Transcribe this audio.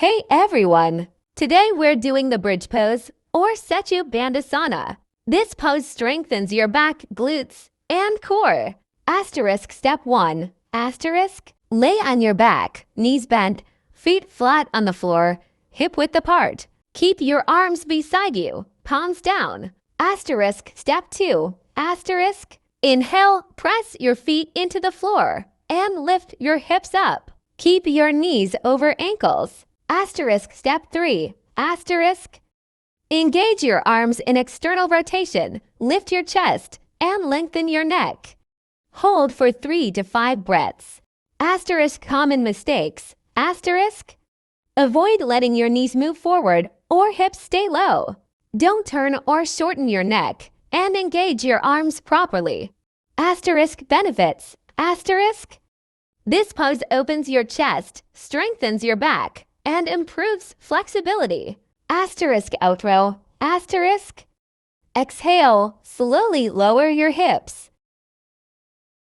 Hey everyone! Today we're doing the bridge pose or Setu Bandhasana. This pose strengthens your back, glutes, and core. Asterisk step 1. Asterisk. Lay on your back, knees bent, feet flat on the floor, hip width apart. Keep your arms beside you, palms down. Asterisk step 2. Asterisk. Inhale, press your feet into the floor and lift your hips up. Keep your knees over ankles. Asterisk step 3. Asterisk. Engage your arms in external rotation, lift your chest, and lengthen your neck. Hold for 3 to 5 breaths. Asterisk common mistakes. Asterisk. Avoid letting your knees move forward or hips stay low. Don't turn or shorten your neck and engage your arms properly. Asterisk benefits. Asterisk. This pose opens your chest, strengthens your back, and improves flexibility. Asterisk outro. Asterisk. Exhale, slowly lower your hips.